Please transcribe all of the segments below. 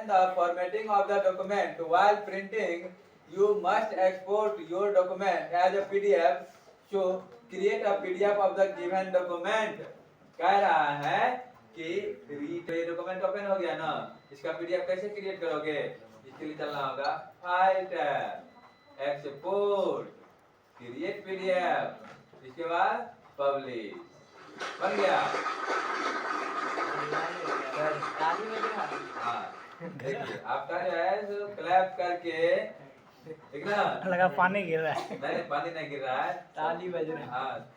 when the formatting of the document while printing, you must export your document as a PDF. So create a PDF of the given document. कह रहा है कि ये document open हो गया ना, इसका पीडीएफ कैसे क्रिएट करोगे? इसके लिए चलना होगा file tab, export, create PDF, इसके बाद पब्लिश। बन गया। हाँ देखिए आपका जो है तो क्लैप करके, ठीक ना? लगा पानी गिर रहा है। नहीं पानी नहीं गिर रहा है, ताली बज रहा है। हाँ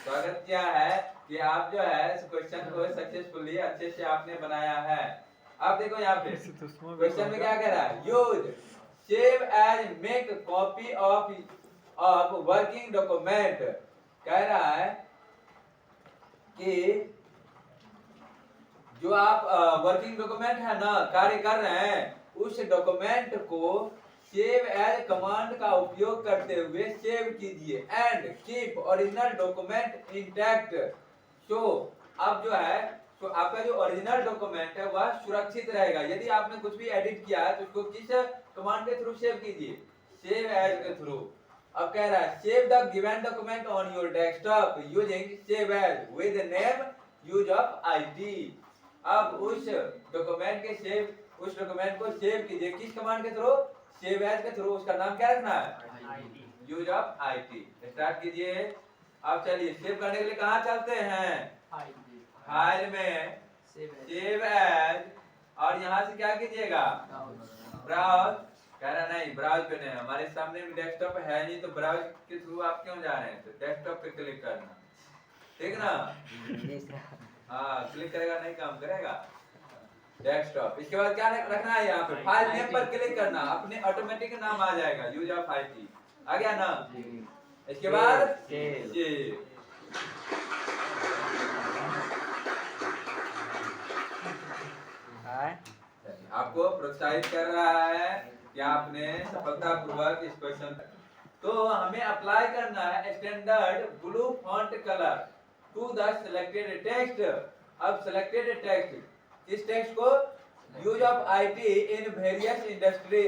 स्वागत क्या है कि आप जो है क्वेश्चन को सक्सेसफुली अच्छे से आपने बनाया है। आप देखो यहाँ पे क्वेश्चन में क्या कह रहा है? Use save as make copy of working document. कह रहा है कि जो आप वर्किंग डॉक्यूमेंट है ना, कार्य कर रहे हैं, उस डॉक्यूमेंट को सेव एज कमांड का उपयोग करते हुए सेव कीजिए and keep original document intact. So अब जो है तो आपका जो ओरिजिनल डॉक्यूमेंट है वह सुरक्षित रहेगा। यदि आपने कुछ भी एडिट किया है तो उसको किस कमांड के थ्रू सेव कीजिए? सेव एज के थ्रू। अब कह रहा है save the given document on your desktop using save as with name use of IT. अब उस डॉक्यूमेंट को सेव कीजिए किस कमांड के थ्रू? सेव एज के थ्रू। उसका नाम क्या रखना है? Use of IT. स्टार्ट कीजिए। अब चलिए सेव करने के लिए कहाँ चलते हैं? फाइल में सेव एज, और यहाँ से क्या कीजिएगा? ब्राउज। कह रहा नहीं ब्राउज पे नहीं, हमारे सामने डेस्कटॉप है नहीं तो ब्राउज के थ्रू आप क्यों जा रहे हैं? तो डेस्कटॉप पे क्लिक करना, ठीक ना? हाँ क्लिक करेगा नहीं काम करेगा डेस्कटॉप। इसके बाद क्या रखना है? यहाँ पे फाइल नेम पर क्लिक करना, अपने ऑटोमेटिक नाम आ जाएगा यूज ऑफ आईटी। आ गया ना? इसके बाद आपको प्रोत्साहित कर रहा है कि आपने सफलतापूर्वक इस क्वेश्चन, तो हमें अप्लाई करना है standard blue font colour to the selected text. अब सिलेक्टेड टेक्स्ट, इस टेक्स्ट को use of IT in various industry,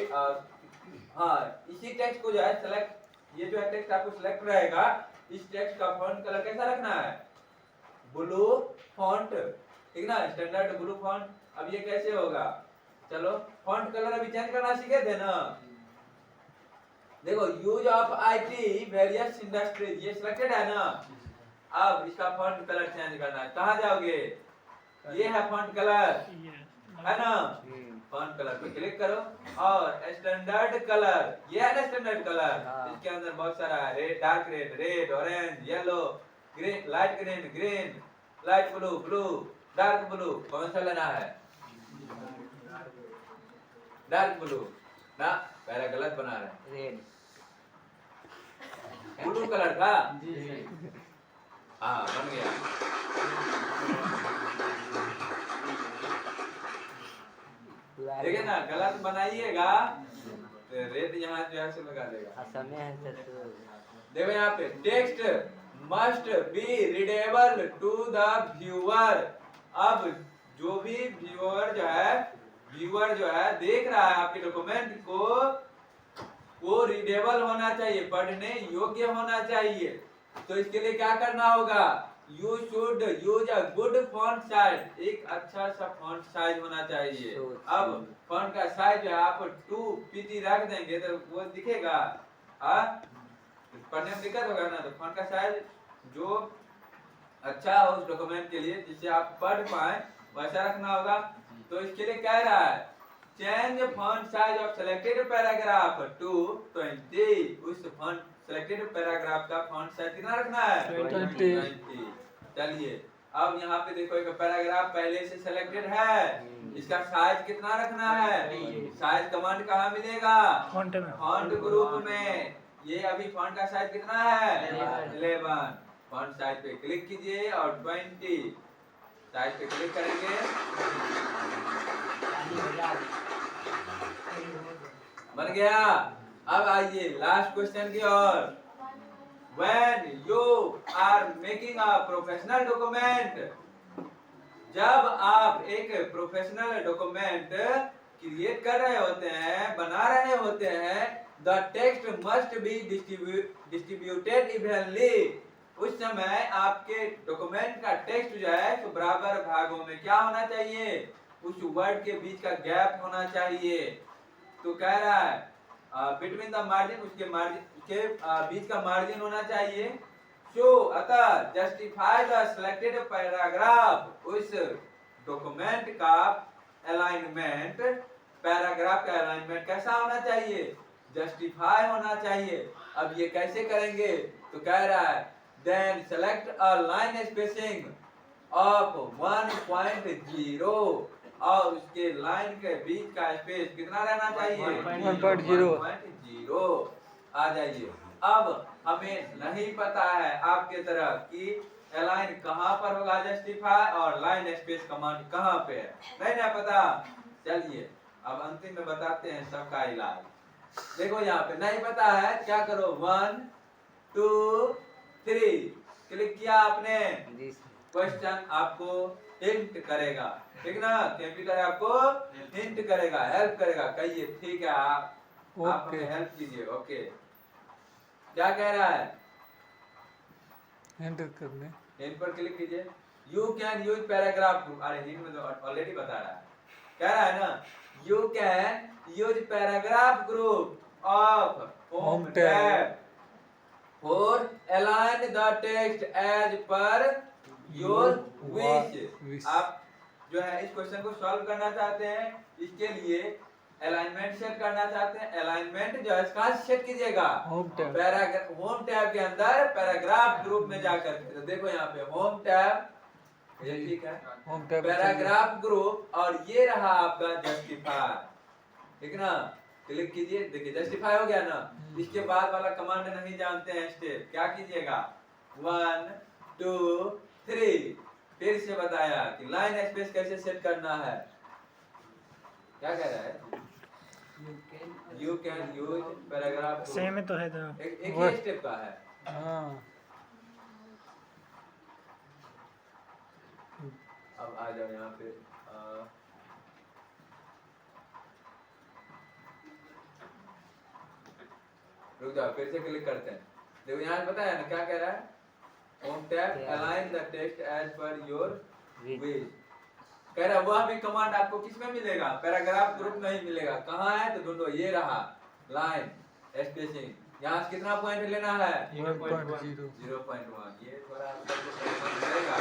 हाँ इसी टेक्स्ट को जो है सेलेक्ट, ये जो है टेक्स्ट आपको सिलेक्ट रहेगा, इस टेक्स्ट का फॉन्ट कलर कैसा रखना है? ब्लू फॉन्ट, ठीक ना? Standard blue font. अब ये कैसे होगा? चलो फॉन्ट कलर अभी चेंज करना सीखे थे ना? देखो use of IT various industries, ये सिलेक्टेड है ना? अब इसका फॉन्ट कलर चेंज करना है। कहाँ जाओगे? ये है फॉन्ट कलर, है ना? फॉन्ट कलर पे क्लिक करो और स्टैंडर्ड कलर, ये है ना स्टैंडर्ड कलर। इसके अंदर बहुत सारा है, red, dark red, red, orange, yellow, green, light green, green, light blue, blue, dark blue. कौन सा लेना है? डार्क ब्लू ना, पहले गलत बना रहे हैं, रेड ब्लू कलर था। हाँ बन गया। देखिए ना, गलत बनाइएगा तो रेड यहाँ जो है लगा देगा। देखो यहाँ पे text must be readable to the viewer. अब जो भी व्यूअर जो है देख रहा है आपके डॉक्यूमेंट को, वो रीडेबल होना चाहिए, पढ़ने योग्य होना चाहिए। तो इसके लिए क्या करना होगा? You should use a good font size, एक अच्छा सा फॉन्ट साइज होना चाहिए। अब फॉन्ट का साइज जो है आप 2 pt रख देंगे तो वो दिखेगा, पढ़ने में दिक्कत होगा ना? तो फॉन्ट का साइज जो अच्छा हो उस डॉक्यूमेंट के लिए, जिससे आप पढ़ पाए, वैसा रखना होगा। तो इसके लिए कह रहा है change font size of selected paragraph to 20। उस फॉन्ट सिलेक्टेड पैराग्राफ का फॉन्ट साइज कितना रखना है? 20। चलिए अब यहाँ पे देखो एक पैराग्राफ पहले से सिलेक्टेड है, इसका साइज कितना रखना है? साइज कमांड कहाँ मिलेगा? फॉन्ट ग्रुप में। ये अभी फॉन्ट का साइज कितना है? 11। फॉन्ट साइज पे क्लिक कीजिए और 20 साइज पे क्लिक करेंगे, बन गया। अब आइए लास्ट क्वेश्चन की ओर। When you are making a professional document, जब आप एक प्रोफेशनल डॉक्यूमेंट क्रिएट कर रहे होते हैं, बना रहे होते हैं, the text must be distributed evenly. उस समय आपके डॉक्यूमेंट का टेक्स्ट जो है तो बराबर भागों में क्या होना चाहिए, उस वर्ड के बीच का गैप होना चाहिए। तो कह रहा है बिटवीन द मार्जिन, उसके बीच का मार्जिन होना चाहिए। सो अतः जस्टिफाई द सिलेक्टेड पैराग्राफ, उस डॉक्यूमेंट का अलाइनमेंट, पैराग्राफ का अलाइनमेंट कैसा होना चाहिए, जस्टिफाई होना चाहिए। अब ये कैसे करेंगे, तो कह रहा है then select a line spacing of 1.0, और उसके लाइन के बीच का स्पेस कितना रहना चाहिए, 1.0 आ जाइए। अब हमें नहीं पता है आपके तरह कि अलाइन कहाँ पर होगा जस्टिफाई, और लाइन स्पेस कमांड कहाँ पे है, नहीं ना पता। चलिए अब अंतिम में बताते हैं सबका इलाज। देखो यहाँ पे नहीं पता है, क्या करो, 1 2 3 क्लिक किया आपने, क्वेश्चन आपको हिंट करेगा, ठीक ना, कंप्यूटर आपको हिंट करेगा, हेल्प करेगा। कहिए ठीक है, आप हमें हेल्प कीजिए। ओके, क्या कह रहा है, एंटर करने, हिंट पर क्लिक कीजिए। You can use paragraph group, अरे हिंट में तो ऑलरेडी बता रहा है, कह रहा है ना, you can use paragraph group of home tab for align the text as per your wish. आप जो है इस क्वेश्चन को सॉल्व करना चाहते हैं, इसके लिए अलाइनमेंट सेट करना चाहते हैं। अलाइनमेंट जो है कहाँ सेट कीजिएगा, होम टैब के अंदर पैराग्राफ ग्रुप में जाकर के। तो देखो यहाँ पे होम टैब, ये ठीक है, होम टैब पैराग्राफ ग्रुप, और ये रहा आपका जस्टिफाई, ठीक ना, क्लिक कीजिए। देखिए जस्टिफाई हो गया ना। इसके बाद वाला कमांड नहीं जानते हैं स्टेप, क्या कीजिएगा, 1 2 3 फिर से बताया कि लाइन स्पेस कैसे सेट करना है। क्या कह रहा है, you can use paragraph, same ही तो है, तो एक ही स्टेप का है। हाँ, अब आ जाओ यहाँ पे, रुक जाओ, फिर से क्लिक करते हैं। देखो यहाँ पता है ना क्या कह रहा है, home tab align the text as per your wish. कह रहा है वह भी कमांड आपको किस में मिलेगा, पैराग्राफ ग्रुप में ही मिलेगा। कहाँ है, तो ढूंढो, ये रहा लाइन स्पेसिंग। यहाँ से कितना पॉइंट लेना है, 1.0, 0.1। ये थोड़ा आपको परेशान करेगा,